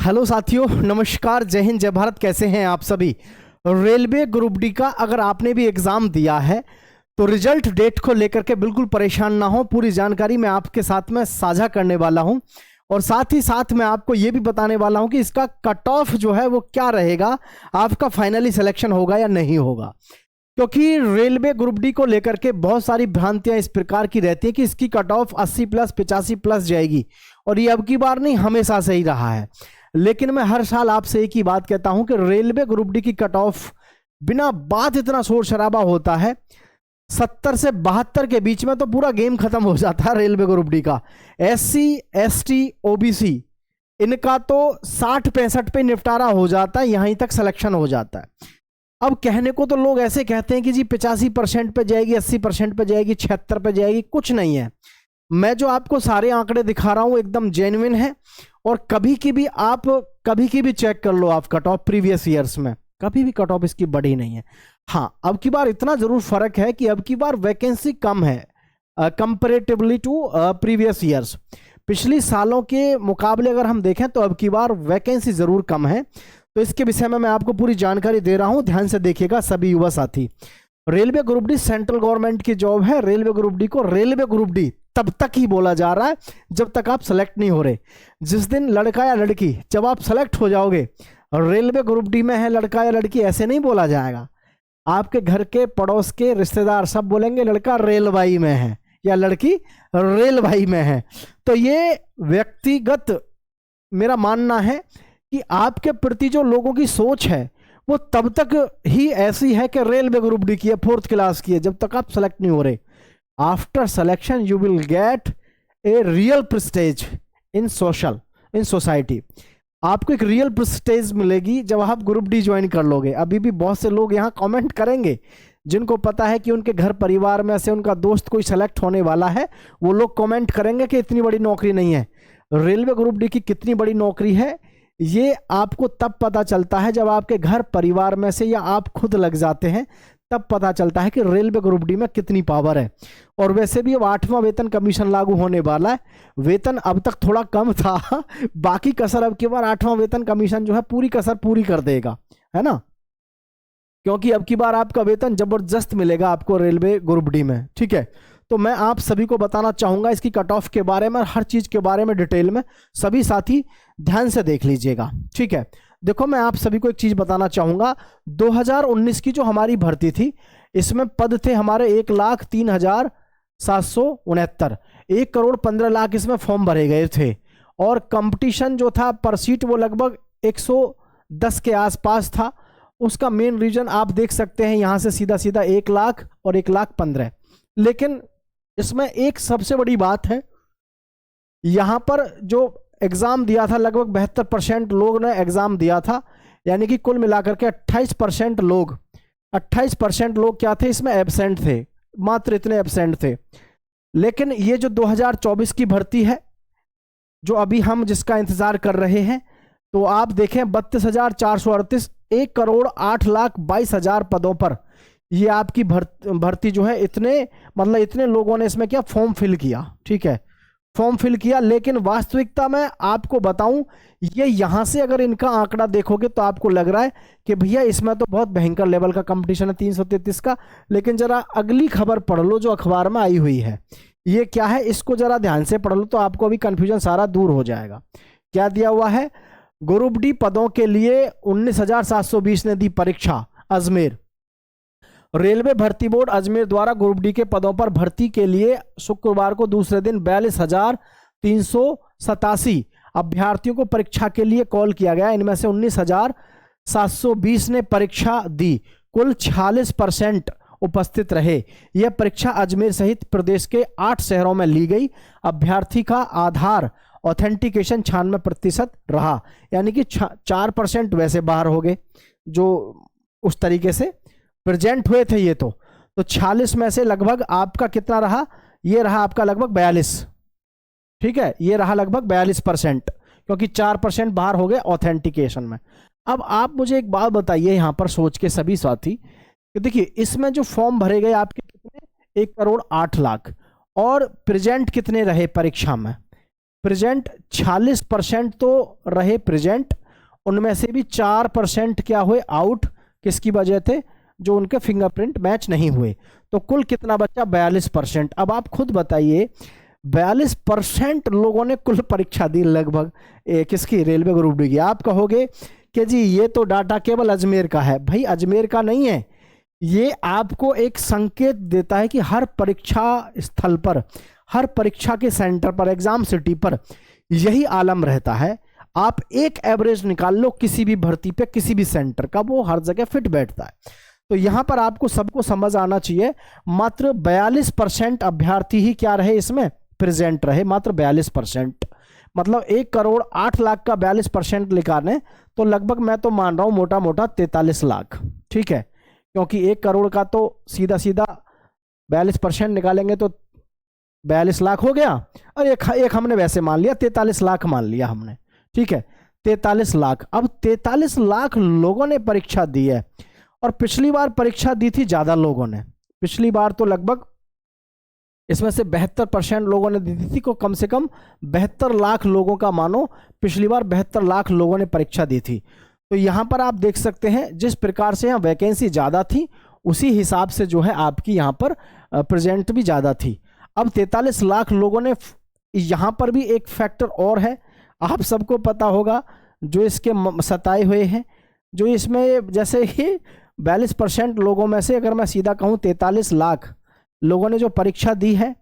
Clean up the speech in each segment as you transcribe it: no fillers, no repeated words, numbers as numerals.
Hello साथियों, नमस्कार, जय हिंद, जय भारत। कैसे हैं आप सभी। रेलवे ग्रुप डी का अगर आपने भी एग्ज़ाम दिया है तो रिजल्ट डेट को लेकर के बिल्कुल परेशान ना हो। पूरी जानकारी मैं आपके साथ में साझा करने वाला हूं और साथ ही साथ मैं आपको ये भी बताने वाला हूं कि इसका कट ऑफ जो है वो क्या रहेगा, आपका फाइनली सिलेक्शन होगा या नहीं होगा। क्योंकि रेलवे ग्रुप डी को लेकर के बहुत सारी भ्रांतियां इस प्रकार की रहती हैं कि इसकी कट ऑफ 80 प्लस 85 प्लस जाएगी, और ये अब की बार नहीं, हमेशा से ही रहा है। लेकिन मैं हर साल आपसे एक ही बात कहता हूं कि रेलवे ग्रुप डी की कट ऑफ बिना बात इतना शोर शराबा होता है, 70 से 72 के बीच में तो पूरा गेम खत्म हो जाता है रेलवे ग्रुप डी का। SC ST OBC इनका तो 60-65 पे निपटारा हो जाता है, यहीं तक सिलेक्शन हो जाता है। अब कहने को तो लोग ऐसे कहते हैं कि जी 85% पे जाएगी, 80% पे जाएगी, 76 पे जाएगी। कुछ नहीं है। मैं जो आपको सारे आंकड़े दिखा रहा हूं एकदम जेन्युइन है, और कभी की भी चेक कर लो आप कट ऑफ प्रीवियस ईयर्स में, कभी भी कट ऑफ इसकी बढ़ी नहीं है। हाँ, अब की बार इतना जरूर फर्क है कि अब की बार वैकेंसी कम है कंपेरेटिवली टू प्रीवियस ईयर्स। पिछली सालों के मुकाबले अगर हम देखें तो अब की बार वैकेंसी जरूर कम है। तो इसके विषय में मैं आपको पूरी जानकारी दे रहा हूं, ध्यान से देखिएगा सभी युवा साथी। Railway group D central government की जॉब है। रेलवे ग्रुप डी को रेलवे ग्रुप डी तब तक ही बोला जा रहा है जब तक आप सेलेक्ट नहीं हो रहे। जिस दिन लड़का या लड़की, जब आप सेलेक्ट हो जाओगे, रेलवे ग्रुप डी में है लड़का या लड़की, ऐसे नहीं बोला जाएगा। आपके घर के पड़ोस के रिश्तेदार सब बोलेंगे लड़का रेलवाई में है या लड़की रेलवाई में है। तो ये व्यक्तिगत मेरा मानना है कि आपके प्रति जो लोगों की सोच है वो तब तक ही ऐसी है कि रेलवे ग्रुप डी की है, 4th क्लास की है, जब तक आप सेलेक्ट नहीं हो रहे। After selection you will get a real prestige in society. आपको एक रियल प्रेस्टेज मिलेगी जब आप ग्रुप डी ज्वाइन कर लोगे। अभी भी बहुत से लोग यहाँ कमेंट करेंगे जिनको पता है कि उनके घर परिवार में से उनका दोस्त कोई सेलेक्ट होने वाला है, वो लोग कमेंट करेंगे कि इतनी बड़ी नौकरी नहीं है। रेलवे ग्रुप डी की कितनी बड़ी नौकरी है ये आपको तब पता चलता है जब आपके घर परिवार में से या आप खुद लग जाते हैं, तब पता चलता है कि रेलवे ग्रुप डी में कितनी पावर है। और वैसे भी अब 8वां वेतन कमीशन लागू होने वाला है। वेतन अब तक थोड़ा कम था, बाकी कसर अब की बार 8वां वेतन कमीशन जो है पूरी कसर पूरी कर देगा, है ना। क्योंकि अब की बार आपका वेतन जबरदस्त मिलेगा आपको रेलवे ग्रुप डी में, ठीक है। तो मैं आप सभी को बताना चाहूंगा इसकी कट ऑफ के बारे में, हर चीज के बारे में डिटेल में। सभी साथी ध्यान से देख लीजिएगा, ठीक है। देखो, मैं आप सभी को एक चीज बताना चाहूंगा। 2019 की जो हमारी भर्ती थी, इसमें पद थे हमारे 1,03,769, 1,15,00,000 इसमें फॉर्म भरे गए थे। और कंपटीशन जो था पर सीट वो लगभग 110 के आसपास था। उसका मेन रीजन आप देख सकते हैं, यहां से सीधा सीधा 1 लाख और 1,15,000। लेकिन इसमें एक सबसे बड़ी बात है, यहां पर जो एग्जाम दिया था लगभग 72% लोग ने एग्जाम दिया था, यानी कि कुल मिलाकर के 28% लोग क्या थे, इसमें एब्सेंट थे, मात्र इतने एब्सेंट थे। लेकिन ये जो 2024 की भर्ती है, जो अभी हम जिसका इंतजार कर रहे हैं, तो आप देखें 32,438, 1,08,22,000 पदों पर ये आपकी भर्ती जो है, इतने लोगों ने इसमें क्या फॉर्म फिल किया, ठीक है, फॉर्म फिल किया। लेकिन वास्तविकता में आपको बताऊं, ये यहां से अगर इनका आंकड़ा देखोगे तो आपको लग रहा है कि भैया इसमें तो बहुत भयंकर लेवल का कंपटीशन है 333 का। लेकिन जरा अगली खबर पढ़ लो जो अखबार में आई हुई है, ये क्या है, इसको जरा ध्यान से पढ़ लो तो आपको अभी कंफ्यूजन सारा दूर हो जाएगा। क्या दिया हुआ है, ग्रुप डी पदों के लिए 19,720 ने दी परीक्षा। अजमेर रेलवे भर्ती बोर्ड अजमेर द्वारा ग्रुप डी के पदों पर भर्ती के लिए शुक्रवार को दूसरे दिन 42,387 अभ्यर्थियों को परीक्षा के लिए कॉल किया गया। इनमें से 19,720 ने परीक्षा दी। कुल 46% उपस्थित रहे। यह परीक्षा अजमेर सहित प्रदेश के 8 शहरों में ली गई। अभ्यर्थी का आधार ऑथेंटिकेशन 96% रहा, यानी कि 4% वैसे बाहर हो गए जो उस तरीके से प्रेजेंट हुए थे। ये तो 46 में से लगभग आपका कितना रहा, ये रहा आपका लगभग 42, ठीक है, ये रहा लगभग 42%, क्योंकि 4% बाहर हो गए ऑथेंटिकेशन में। अब आप मुझे एक बात बताइए यहां पर सोच के सभी साथी, कि देखिए इसमें जो फॉर्म भरे गए आपके कितने, 1,08,00,000, और प्रेजेंट कितने रहे परीक्षा में, प्रेजेंट 46% तो रहे प्रेजेंट, उनमें से भी 4% क्या हुए आउट, किसकी वजह थे, जो उनके फिंगरप्रिंट मैच नहीं हुए। तो कुल कितना बचा, 42%। अब आप खुद बताइए 42% लोगों ने कुल परीक्षा दी लगभग किसकी, रेलवे ग्रुप डी की। आप कहोगे कि जी ये तो डाटा केवल अजमेर का है। भाई अजमेर का नहीं है, ये आपको एक संकेत देता है कि हर परीक्षा स्थल पर, हर परीक्षा के सेंटर पर, एग्जाम सिटी पर यही आलम रहता है। आप एक एवरेज निकाल लो किसी भी भर्ती पे, किसी भी सेंटर का, वो हर जगह फिट बैठता है। तो यहां पर आपको सबको समझ आना चाहिए, मात्र 42% अभ्यर्थी ही क्या रहे इसमें, प्रेजेंट रहे, मात्र 42%। मतलब 1,08,00,000 का 42% निकालें तो लगभग मैं तो मान रहा हूं मोटा मोटा 43 लाख, ठीक है, क्योंकि 1 करोड़ का तो सीधा सीधा 42% निकालेंगे तो 42 लाख हो गया, और एक हमने वैसे मान लिया 43 लाख मान लिया हमने, ठीक है, 43 लाख। अब 43 लाख लोगों ने परीक्षा दी है, और पिछली बार परीक्षा दी थी ज्यादा लोगों ने, पिछली बार तो लगभग इसमें से 72% लोगों ने दी थी, को कम से कम 72 लाख लोगों का मानो पिछली बार 72 लाख लोगों ने परीक्षा दी थी। तो यहां पर आप देख सकते हैं जिस प्रकार से यहाँ वैकेंसी ज्यादा थी, उसी हिसाब से जो है आपकी यहाँ पर प्रेजेंट भी ज्यादा थी। अब 43 लाख लोगों ने, यहां पर भी एक फैक्टर और है, आप सबको पता होगा, जो इसके सताए हुए हैं, जो इसमें जैसे ही 42% लोगों में से अगर मैं सीधा कहूं 43 लाख लोगों ने जो परीक्षा दी है,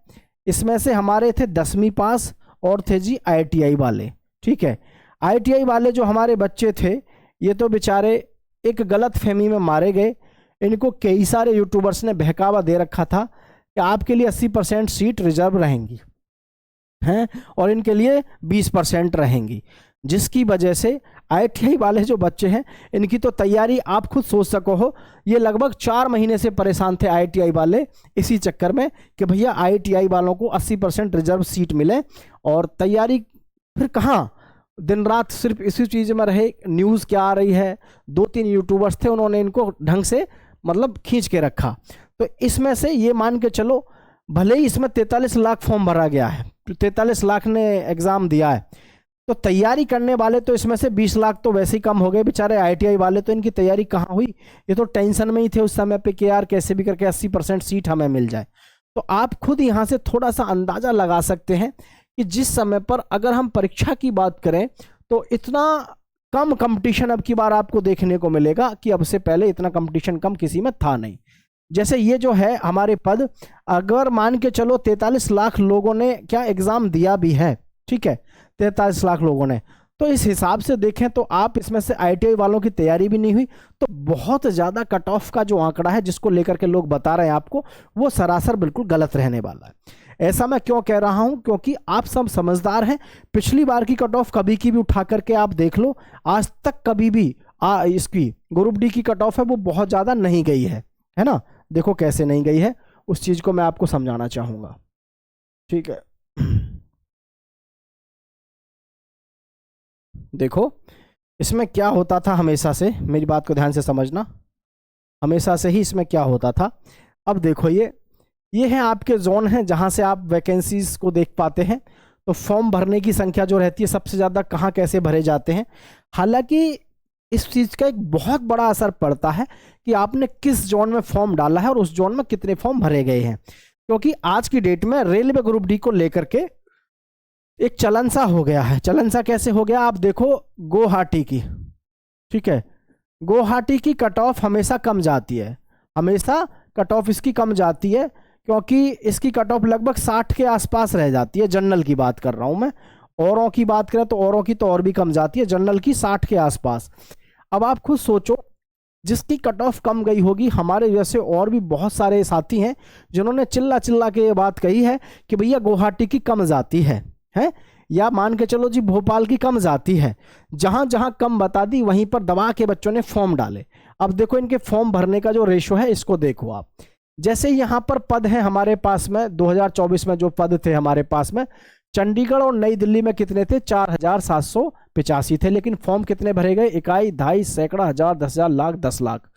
इसमें से हमारे थे 10वीं पास और थे जी IITI वाले, ठीक है। IITI वाले जो हमारे बच्चे थे, ये तो बेचारे एक गलत फहमी में मारे गए। इनको कई सारे यूट्यूबर्स ने बहकावा दे रखा था कि आपके लिए 80% सीट रिजर्व रहेंगी हैं, और इनके लिए 20% रहेंगी, जिसकी वजह से IITI वाले जो बच्चे हैं, इनकी तो तैयारी आप खुद सोच सको हो, ये लगभग 4 महीने से परेशान थे IITI वाले, इसी चक्कर में कि भैया IITI वालों को 80% रिजर्व सीट मिले। और तैयारी फिर कहाँ, दिन रात सिर्फ इसी चीज़ में रहे। न्यूज़ क्या आ रही है, 2-3 यूट्यूबर्स थे, उन्होंने इनको ढंग से मतलब खींच के रखा। तो इसमें से ये मान के चलो, भले ही इसमें 43 लाख फॉर्म भरा गया है, 43 लाख ने एग्ज़ाम दिया है, तो तैयारी करने वाले तो इसमें से 20 लाख तो वैसे ही कम हो गए बेचारे। IITI वाले तो इनकी तैयारी कहाँ हुई, ये तो टेंशन में ही थे उस समय पे कि यार कैसे भी करके 80% सीट हमें मिल जाए। तो आप खुद यहाँ से थोड़ा सा अंदाजा लगा सकते हैं कि जिस समय पर अगर हम परीक्षा की बात करें, तो इतना कम कंपटीशन अब की बार आपको देखने को मिलेगा कि अब से पहले इतना कंपटीशन कम किसी में था नहीं। जैसे ये जो है हमारे पद, अगर मान के चलो 43 लाख लोगों ने क्या एग्जाम दिया भी है, ठीक है, 43 लाख लोगों ने, तो इस हिसाब से देखें तो आप इसमें से IITI वालों की तैयारी भी नहीं हुई, तो बहुत ज़्यादा कट ऑफ का जो आंकड़ा है जिसको लेकर के लोग बता रहे हैं आपको, वो सरासर बिल्कुल गलत रहने वाला है। ऐसा मैं क्यों कह रहा हूं, क्योंकि आप सब समझदार हैं। पिछली बार की कट ऑफ कभी की भी उठा करके आप देख लो, आज तक कभी भी इसकी ग्रुप डी की कट ऑफ है वो बहुत ज़्यादा नहीं गई है ना। देखो कैसे नहीं गई है, उस चीज़ को मैं आपको समझाना चाहूँगा, ठीक है। देखो इसमें क्या होता था हमेशा से, मेरी बात को ध्यान से समझना, हमेशा से ही इसमें क्या होता था। अब देखो ये हैं आपके जोन हैं जहां से आप वैकेंसीज को देख पाते हैं। तो फॉर्म भरने की संख्या जो रहती है सबसे ज़्यादा कहाँ कैसे भरे जाते हैं। हालांकि इस चीज़ का एक बहुत बड़ा असर पड़ता है कि आपने किस जोन में फॉर्म डाला है और उस जोन में कितने फॉर्म भरे गए हैं, क्योंकि आज की डेट में रेलवे ग्रुप डी को लेकर के एक चलन सा हो गया है। चलन सा कैसे हो गया, आप देखो गुवाहाटी की, ठीक है, गुवाहाटी की कट ऑफ हमेशा कम जाती है, हमेशा कट ऑफ इसकी कम जाती है, क्योंकि इसकी कट ऑफ लगभग 60 के आसपास रह जाती है। जनरल की बात कर रहा हूं मैं, औरों की बात करें तो औरों की तो और भी कम जाती है, जनरल की 60 के आसपास। अब आप खुद सोचो, जिसकी कट ऑफ कम गई होगी, हमारे जैसे और भी बहुत सारे साथी हैं जिन्होंने चिल्ला चिल्ला के ये बात कही है कि भैया गुवाहाटी की कम जाती है, या मान के चलो जी भोपाल की कम जाती है। जहां जहां कम बता दी वहीं पर दबा के बच्चों ने फॉर्म डाले। अब देखो इनके फॉर्म भरने का जो रेशो है इसको देखो आप। जैसे यहाँ पर पद हैं हमारे पास में 2024 में जो पद थे हमारे पास में, चंडीगढ़ और नई दिल्ली में कितने थे, 4785 थे, लेकिन फॉर्म कितने भरे गए, इकाई, ढाई, सैकड़ा, हजार, 10,000, लाख, 10 लाख,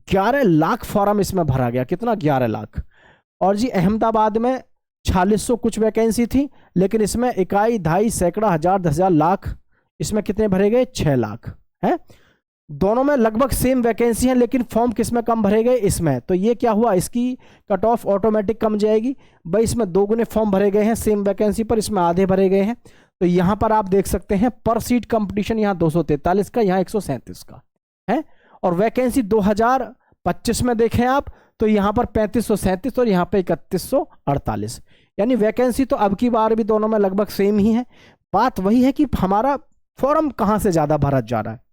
11 लाख फॉर्म इसमें भरा गया। कितना, 11 लाख। और जी अहमदाबाद में 4600 कुछ वैकेंसी थी, लेकिन इसमें इकाई, ढाई, सैकड़ा, हजार, 10,000, लाख, इसमें कितने भरे गए? 6 लाख है। दोनों में लगभग सेम वैकेंसी है, लेकिन फॉर्म किसमें कम भरे गए? इसमें। तो ये क्या हुआ, इसकी कट ऑफ ऑटोमेटिक कम जाएगी भाई। इसमें 2 गुने फॉर्म भरे गए हैं सेम वैकेंसी पर, इसमें आधे भरे गए हैं। तो यहां पर आप देख सकते हैं पर सीट कंपटीशन यहाँ 243 का, यहाँ 137 का है। और वैकेंसी 2025 में देखें आप तो यहाँ पर 3537 और यहाँ पे 3148, यानी वैकेंसी तो अब की बार भी दोनों में लगभग सेम ही है। बात वही है कि हमारा फॉर्म कहाँ से ज्यादा भरा जा रहा है।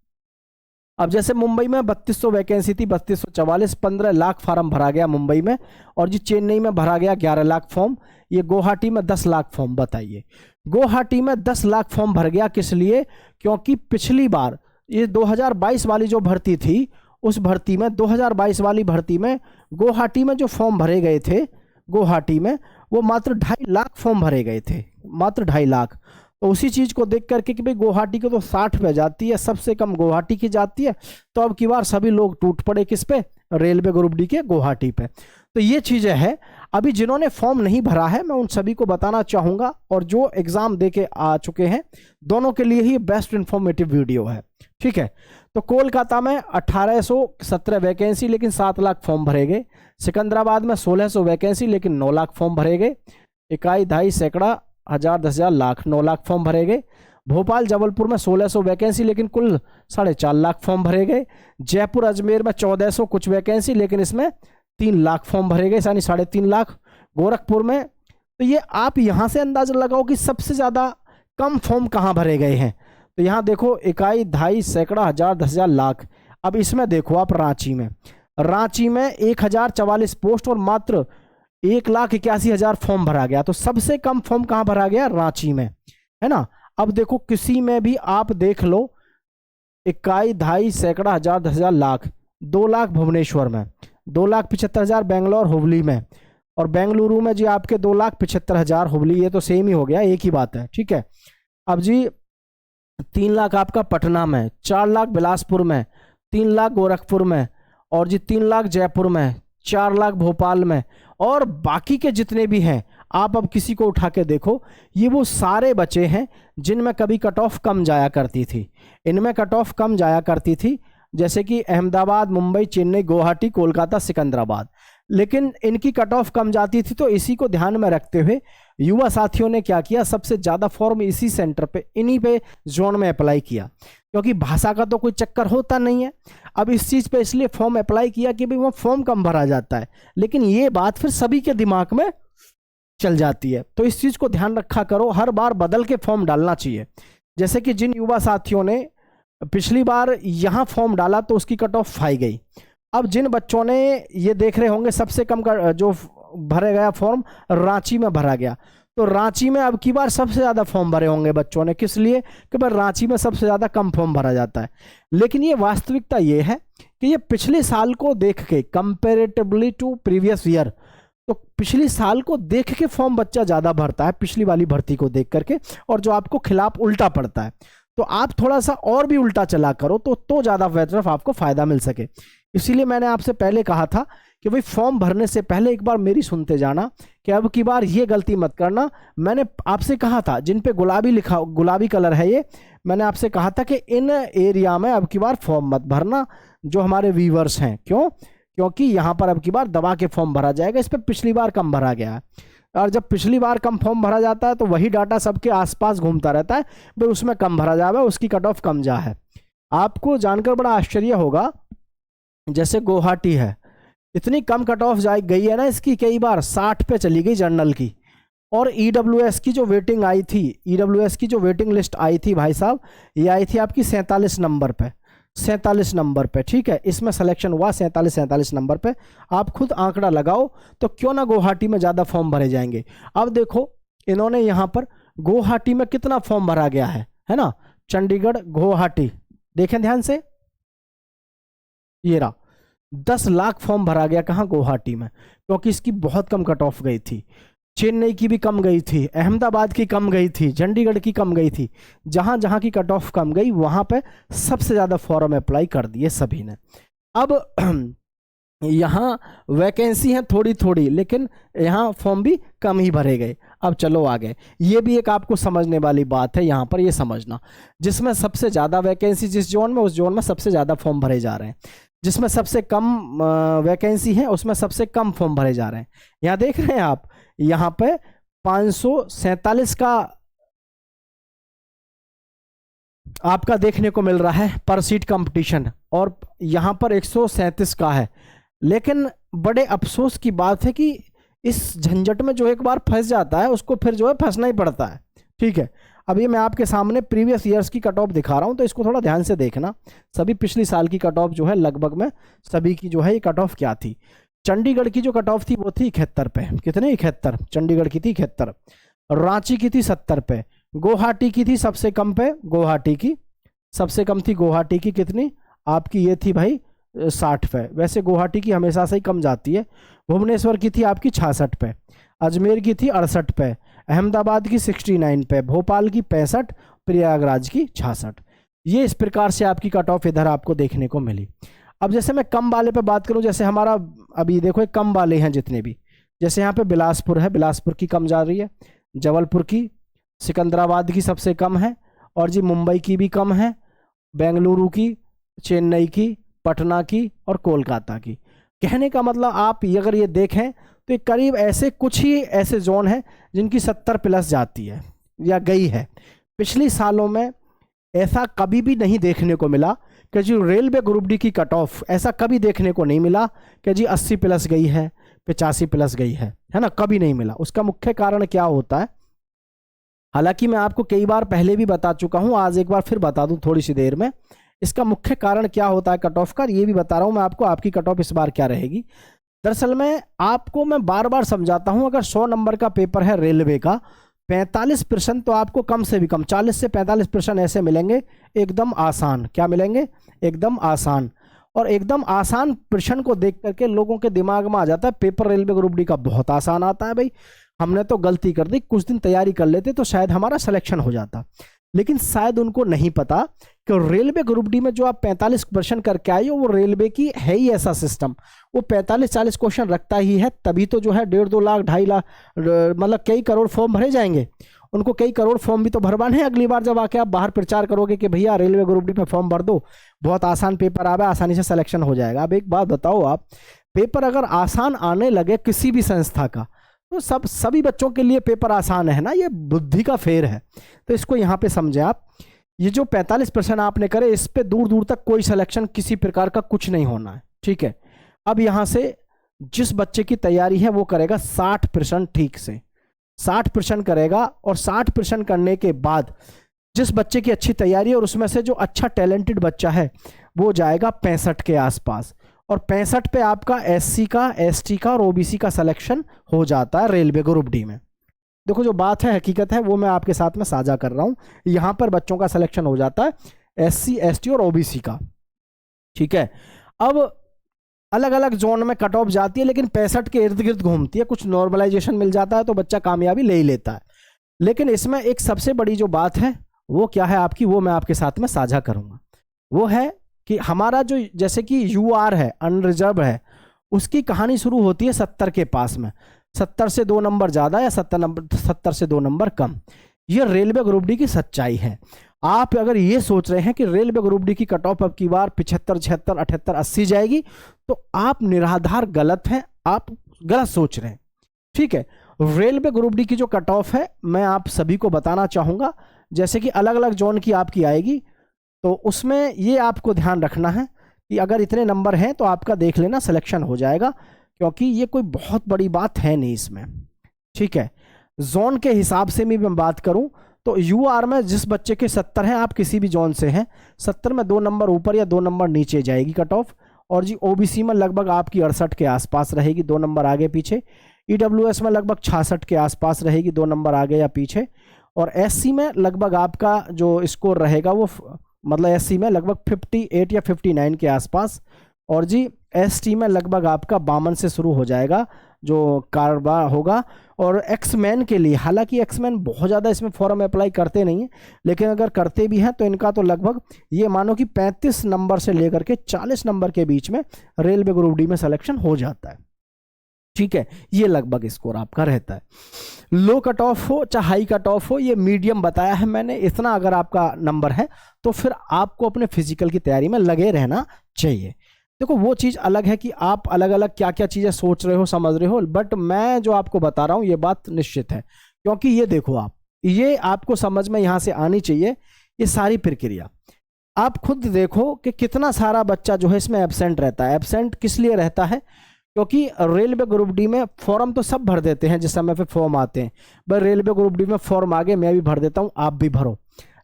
अब जैसे मुंबई में 3200 वैकेंसी थी, 3244, 15 लाख फॉर्म भरा गया मुंबई में, और जी चेन्नई में भरा गया 11 लाख फॉर्म। ये गुवाहाटी में 10 लाख फॉर्म। बताइए, गुवाहाटी में 10 लाख फॉर्म भर गया, किस लिए? क्योंकि पिछली बार ये 2022 वाली जो भर्ती थी, उस भर्ती में 2022 वाली भर्ती में गुवाहाटी में जो फॉर्म भरे गए थे, गुवाहाटी में वो मात्र 2.5 लाख फॉर्म भरे गए थे, मात्र 2.5 लाख। तो उसी चीज को देख करके कि भाई गुवाहाटी को तो 60 पे जाती है, सबसे कम गुवाहाटी की जाती है, तो अब की बार सभी लोग टूट पड़े किस पे? रेलवे ग्रुप डी के गुवाहाटी पे। तो ये चीजें है। अभी जिन्होंने फॉर्म नहीं भरा है मैं उन सभी को बताना चाहूंगा, और जो एग्जाम दे के आ चुके हैं दोनों के लिए ही बेस्ट इंफॉर्मेटिव वीडियो है, ठीक है। तो कोलकाता में 1817 वैकेंसी, लेकिन 7 लाख फॉर्म भरे गए। सिकंदराबाद में 1600 वैकेंसी, लेकिन 9 लाख फॉर्म भरे गए। इकाई, ढाई, सैकड़ा, हजार, 10,000, लाख, 9 लाख फॉर्म भरे गए। भोपाल, जबलपुर में 1600 वैकेंसी, लेकिन कुल 4.5 लाख फॉर्म भरे गए। जयपुर, अजमेर में 1400 कुछ वैकेंसी, लेकिन इसमें 3 लाख फॉर्म भरे गए, यानी 3.5 लाख। गोरखपुर में, तो ये आप यहां से अंदाजा लगाओ कि सबसे ज्यादा कम फॉर्म कहां भरे गए हैं। तो यहां देखो, इकाई, ढाई, सैकड़ा, हजार, 10,000, लाख। अब इसमें देखो आप रांची में, रांची में 1044 पोस्ट और मात्र 1,81,000 फॉर्म भरा गया। तो सबसे कम फॉर्म कहां भरा गया? रांची में, है ना। अब देखो किसी में भी आप देख लो, इकाई, ढाई, सैकड़ा, हजार, 10,000, लाख, 2 लाख भुवनेश्वर में, 2,75,000 बेंगलोर हुबली में, और बेंगलुरु में जी आपके 2,75,000 हुबली, ये तो सेम ही हो गया, एक ही बात है, ठीक है। अब जी 3 लाख आपका पटना में, 4 लाख बिलासपुर में, 3 लाख गोरखपुर में, और जी 3 लाख जयपुर में, 4 लाख भोपाल में, और बाकी के जितने भी हैं आप अब किसी को उठा के देखो, ये वो सारे बचे हैं जिनमें कभी कट ऑफ कम जाया करती थी। इनमें कट ऑफ कम जाया करती थी, जैसे कि अहमदाबाद, मुंबई, चेन्नई, गुवाहाटी, कोलकाता, सिकंदराबाद, लेकिन इनकी कट ऑफ कम जाती थी। तो इसी को ध्यान में रखते हुए युवा साथियों ने क्या किया, सबसे ज्यादा फॉर्म इसी सेंटर पे, इन्हीं पे जोन में अप्लाई किया, क्योंकि भाषा का तो कोई चक्कर होता नहीं है। अब इस चीज पे इसलिए फॉर्म अप्लाई किया कि भाई वो फॉर्म कम भरा जाता है, लेकिन ये बात फिर सभी के दिमाग में चल जाती है। तो इस चीज को ध्यान रखा करो, हर बार बदल के फॉर्म डालना चाहिए। जैसे कि जिन युवा साथियों ने पिछली बार यहां फॉर्म डाला तो उसकी कट ऑफ आई गई। अब जिन बच्चों ने, ये देख रहे होंगे सबसे कम का जो भरे गया फॉर्म रांची में भरा गया, तो रांची में अब की बार सबसे ज्यादा फॉर्म भरे होंगे बच्चों ने, किस लिए? कि भाई रांची में सबसे ज्यादा कम फॉर्म भरा जाता है। लेकिन ये वास्तविकता ये है कि ये पिछले साल को देख के, कंपेरेटिवली टू प्रीवियस ईयर, तो पिछली साल को देख के फॉर्म बच्चा ज्यादा भरता है, पिछली वाली भर्ती को देख करके, और जो आपको खिलाफ उल्टा पड़ता है। तो आप थोड़ा सा और भी उल्टा चला करो तो ज्यादा तरफ आपको फायदा मिल सके। इसीलिए मैंने आपसे पहले कहा था कि भाई फॉर्म भरने से पहले एक बार मेरी सुनते जाना, कि अब की बार ये गलती मत करना। मैंने आपसे कहा था, जिन पे गुलाबी लिखा, गुलाबी कलर है ये, मैंने आपसे कहा था कि इन एरिया में अब की बार फॉर्म मत भरना, जो हमारे व्यूवर्स हैं। क्यों? क्योंकि यहाँ पर अब की बार दबा के फॉर्म भरा जाएगा, इस पर पिछली बार कम भरा गया है, और जब पिछली बार कम फॉर्म भरा जाता है तो वही डाटा सबके आसपास घूमता रहता है, भाई उसमें कम भरा जाएगा, उसकी कट ऑफ कम जा है। आपको जानकर बड़ा आश्चर्य होगा, जैसे गुवाहाटी है, इतनी कम कट ऑफ गई है ना इसकी, कई बार 60 पे चली गई जनरल की। और ईडब्ल्यूएस की जो वेटिंग आई थी, ईडब्ल्यूएस की जो वेटिंग लिस्ट आई थी भाई साहब, ये आई थी आपकी 47 नंबर पे, 47 नंबर पे, ठीक है। इसमें सिलेक्शन हुआ 47 नंबर पे। आप खुद आंकड़ा लगाओ, तो क्यों ना गुवाहाटी में ज्यादा फॉर्म भरे जाएंगे। अब देखो इन्होंने यहां पर गुवाहाटी में कितना फॉर्म भरा गया है ना, चंडीगढ़, गुवाहाटी, देखें ध्यान से, ये रहा 10 लाख फॉर्म भरा गया कहां? गुवाहाटी में, क्योंकि इसकी बहुत कम कट ऑफ गई थी। चेन्नई की भी कम गई थी, अहमदाबाद की कम गई थी, चंडीगढ़ की कम गई थी। जहां जहां की कट ऑफ कम गई वहां पे सबसे ज्यादा फॉर्म अप्लाई कर दिए सभी ने। अब यहाँ वैकेंसी है थोड़ी थोड़ी, लेकिन यहाँ फॉर्म भी कम ही भरे गए। अब चलो आगे, ये भी एक आपको समझने वाली बात है, यहाँ पर ये समझना, जिसमें सबसे ज़्यादा वैकेंसी जिस जोन में, उस जोन में सबसे ज़्यादा फॉर्म भरे जा रहे हैं। जिसमें सबसे कम वैकेंसी है उसमें सबसे कम फॉर्म भरे जा रहे हैं। यहाँ देख रहे हैं आप, यहाँ पे 547 का आपका देखने को मिल रहा है पर सीट कंपटीशन, और यहाँ पर 137 का है। लेकिन बड़े अफसोस की बात है कि इस झंझट में जो एक बार फंस जाता है उसको फिर जो है फंसना ही पड़ता है। ठीक है, अब ये मैं आपके सामने प्रीवियस ईयर्स की कट ऑफ दिखा रहा हूँ, तो इसको थोड़ा ध्यान से देखना। सभी पिछली साल की कट ऑफ जो है लगभग में सभी की जो है ये कट ऑफ क्या थी। चंडीगढ़ की जो कट ऑफ थी वो थी 71 पे, कितने 71, चंडीगढ़ की थी 71, रांची की थी 70 पे, गुवाहाटी की थी सबसे कम पे, गुवाहाटी की सबसे कम थी, गुवाहाटी की कितनी आपकी ये थी भाई 60 पे। वैसे गुवाहाटी की हमेशा से ही कम जाती है। भुवनेश्वर की थी आपकी 66 पे, अजमेर की थी 68 पे, अहमदाबाद की 69 पे, भोपाल की 65, प्रयागराज की 66। ये इस प्रकार से आपकी कट ऑफ इधर आपको देखने को मिली। अब जैसे मैं कम वाले पे बात करूं, जैसे हमारा अभी देखो कम वाले हैं जितने भी, जैसे यहाँ पे बिलासपुर है, बिलासपुर की कम जा रही है, जबलपुर की, सिकंदराबाद की सबसे कम है, और जी मुंबई की भी कम है, बेंगलुरु की, चेन्नई की, पटना की और कोलकाता की। कहने का मतलब आप ये अगर ये देखें तो ये करीब ऐसे कुछ ही ऐसे जोन हैं जिनकी 70 प्लस जाती है या गई है। पिछली सालों में ऐसा कभी भी नहीं देखने को मिला कि जी रेलवे ग्रुप डी की कट ऑफ, ऐसा कभी देखने को नहीं मिला कि जी 80 प्लस गई है, 85 प्लस गई है ना, कभी नहीं मिला। उसका मुख्य कारण क्या होता है, हालांकि मैं आपको कई बार पहले भी बता चुका हूं, आज एक बार फिर बता दूं थोड़ी सी देर में। इसका मुख्य कारण क्या होता है कट ऑफ का, ये भी बता रहा हूं मैं आपको, आपकी कट ऑफ इस बार क्या रहेगी। दरअसल में आपको मैं बार बार समझाता हूं, अगर 100 नंबर का पेपर है रेलवे का, 45% तो आपको कम से भी कम 40 से 45% ऐसे मिलेंगे एकदम आसान। क्या मिलेंगे? एकदम आसान। और एकदम आसान प्रश्न को देख करके लोगों के दिमाग में आ जाता है पेपर रेलवे ग्रुप डी का बहुत आसान आता है, भाई हमने तो गलती कर दी, कुछ दिन तैयारी कर लेते तो शायद हमारा सिलेक्शन हो जाता। लेकिन शायद उनको नहीं पता कि रेलवे ग्रुप डी में जो आप 45% करके आए हो, वो रेलवे की है ही ऐसा सिस्टम, वो 45-40 क्वेश्चन रखता ही है, तभी तो जो है 1.5-2 लाख 2.5 लाख मतलब कई करोड़ फॉर्म भरे जाएंगे। उनको कई करोड़ फॉर्म भी तो भरवाने हैं अगली बार जब आके आप बाहर प्रचार करोगे कि भैया रेलवे ग्रुप डी में फॉर्म भर दो, बहुत आसान पेपर आवे, आसानी से सिलेक्शन हो जाएगा। अब एक बात बताओ, आप पेपर अगर आसान आने लगे किसी भी संस्था का, तो सभी बच्चों के लिए पेपर आसान है ना, ये बुद्धि का फेर है। तो इसको यहाँ पे समझे आप, ये जो 45% आपने करे, इस पे दूर दूर तक कोई सिलेक्शन किसी प्रकार का कुछ नहीं होना है। ठीक है, अब यहाँ से जिस बच्चे की तैयारी है वो करेगा 60% ठीक से, 60% करेगा, और 60% करने के बाद जिस बच्चे की अच्छी तैयारी है और उसमें से जो अच्छा टैलेंटेड बच्चा है वो जाएगा 65 के आसपास, और 65 पे आपका एससी का, एसटी का और ओबीसी का सिलेक्शन हो जाता है रेलवे ग्रुप डी में। देखो जो बात है हकीकत है वो मैं आपके साथ में साझा कर रहा हूं, यहां पर बच्चों का सिलेक्शन हो जाता है एससी, एसटी और ओबीसी का। ठीक है, अब अलग अलग जोन में कट ऑफ जाती है, लेकिन 65 के इर्द गिर्द घूमती है, कुछ नॉर्मलाइजेशन मिल जाता है तो बच्चा कामयाबी ले ही लेता है। लेकिन इसमें एक सबसे बड़ी जो बात है वो क्या है आपकी, वो मैं आपके साथ में साझा करूंगा। वो है कि हमारा जो जैसे कि यूआर है, अनरिजर्व है, उसकी कहानी शुरू होती है 70 के पास में, 70 से 2 नंबर ज़्यादा या 70 से 2 नंबर कम। ये रेलवे ग्रुप डी की सच्चाई है। आप अगर ये सोच रहे हैं कि रेलवे ग्रुप डी की कट ऑफ अब की बार 75, 76, 78, 80 जाएगी, तो आप निराधार गलत हैं, आप गलत सोच रहे हैं। ठीक है, रेलवे ग्रुप डी की जो कट ऑफ है मैं आप सभी को बताना चाहूँगा, जैसे कि अलग अलग जोन की आपकी आएगी, तो उसमें ये आपको ध्यान रखना है कि अगर इतने नंबर हैं तो आपका देख लेना सिलेक्शन हो जाएगा, क्योंकि ये कोई बहुत बड़ी बात है नहीं इसमें। ठीक है, जोन के हिसाब से भी मैं बात करूं तो यूआर में जिस बच्चे के 70 हैं, आप किसी भी जोन से हैं, 70 में 2 नंबर ऊपर या 2 नंबर नीचे जाएगी कट ऑफ, और जी ओबीसी में लगभग आपकी 68 के आसपास रहेगी, 2 नंबर आगे पीछे, ईडब्ल्यूएस में लगभग 66 के आसपास रहेगी, 2 नंबर आगे या पीछे, और एससी में लगभग आपका जो स्कोर रहेगा वो मतलब एससी में लगभग 58 या 59 के आसपास, और जी एसटी में लगभग आपका 52 से शुरू हो जाएगा, जो कारोबार होगा। और एक्समैन के लिए, हालांकि एक्समैन बहुत ज़्यादा इसमें फॉर्म अप्लाई करते नहीं हैं, लेकिन अगर करते भी हैं तो इनका तो लगभग ये मानो कि 35 नंबर से लेकर के 40 नंबर के बीच में रेलवे ग्रुप डी में सिलेक्शन हो जाता है। ठीक है, ये लगभग स्कोर आपका रहता है। लो कट ऑफ हो चाहे हाई कट ऑफ हो, ये मीडियम बताया है मैंने, इतना अगर आपका नंबर है तो फिर आपको अपने फिजिकल की तैयारी में लगे रहना चाहिए। देखो वो चीज़ अलग है कि आप अलग अलग क्या क्या चीज़ें सोच रहे हो, समझ रहे हो, बट मैं जो आपको बता रहा हूँ ये बात निश्चित है, क्योंकि ये देखो आप, ये आपको समझ में यहाँ से आनी चाहिए। ये सारी प्रक्रिया आप खुद देखो कि कितना सारा बच्चा जो है इसमें एब्सेंट रहता है। एब्सेंट किस लिए रहता है? क्योंकि रेलवे ग्रुप डी में फॉर्म तो सब भर देते हैं जिस समय पे फॉर्म आते हैं, भाई रेलवे ग्रुप डी में फॉर्म आ गए, मैं भी भर देता हूँ, आप भी भरो,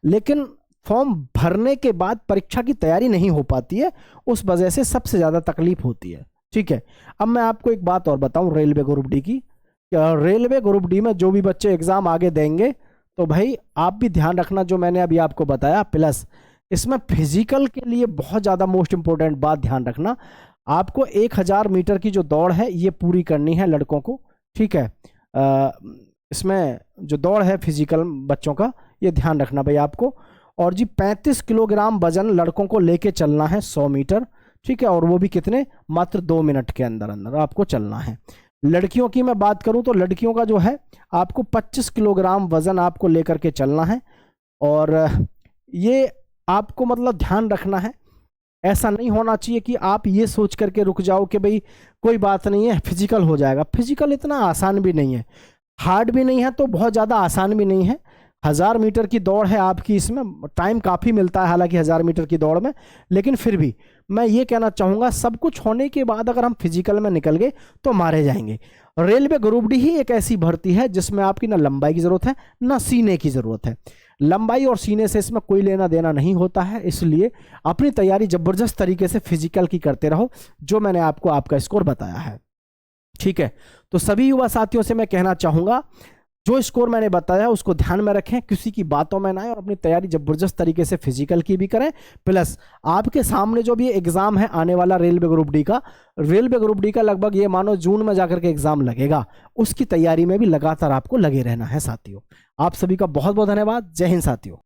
लेकिन फॉर्म भरने के बाद परीक्षा की तैयारी नहीं हो पाती है, उस वजह से सबसे ज़्यादा तकलीफ होती है। ठीक है, अब मैं आपको एक बात और बताऊं रेलवे ग्रुप डी की। रेलवे ग्रुप डी में जो भी बच्चे एग्ज़ाम आगे देंगे तो भाई आप भी ध्यान रखना जो मैंने अभी आपको बताया, प्लस इसमें फिजिकल के लिए बहुत ज़्यादा मोस्ट इंपॉर्टेंट बात ध्यान रखना, आपको 1000 मीटर की जो दौड़ है ये पूरी करनी है लड़कों को। ठीक है, इसमें जो दौड़ है फिजिकल बच्चों का, ये ध्यान रखना भाई आपको। और जी 35 किलोग्राम वजन लड़कों को लेके चलना है 100 मीटर। ठीक है, और वो भी कितने, मात्र 2 मिनट के अंदर अंदर आपको चलना है। लड़कियों की मैं बात करूं तो लड़कियों का जो है आपको 25 किलोग्राम वजन आपको लेकर के चलना है। और ये आपको मतलब ध्यान रखना है, ऐसा नहीं होना चाहिए कि आप ये सोच करके रुक जाओ कि भाई कोई बात नहीं है फिजिकल हो जाएगा। फिजिकल इतना आसान भी नहीं है, हार्ड भी नहीं है तो बहुत ज़्यादा आसान भी नहीं है। 1000 मीटर की दौड़ है आपकी, इसमें टाइम काफ़ी मिलता है हालांकि 1000 मीटर की दौड़ में, लेकिन फिर भी मैं ये कहना चाहूँगा सब कुछ होने के बाद अगर हम फिजिकल में निकल गए तो मारे जाएंगे। रेलवे ग्रुप डी ही एक ऐसी भर्ती है जिसमें आपकी ना लंबाई की ज़रूरत है ना सीने की ज़रूरत है। लंबाई और सीने से इसमें कोई लेना देना नहीं होता है, इसलिए अपनी तैयारी ज़बरदस्त तरीके से फिजिकल की करते रहो जो मैंने आपको आपका स्कोर बताया है। ठीक है, तो सभी युवा साथियों से मैं कहना चाहूँगा जो स्कोर मैंने बताया उसको ध्यान में रखें, किसी की बातों में ना आए और अपनी तैयारी जबरदस्त तरीके से फिजिकल की भी करें। प्लस आपके सामने जो भी एग्जाम है आने वाला रेलवे ग्रुप डी का लगभग ये मानो जून में जाकर के एग्जाम लगेगा, उसकी तैयारी में भी लगातार आपको लगे रहना है साथियों। आप सभी का बहुत बहुत धन्यवाद। जय हिंद साथियों।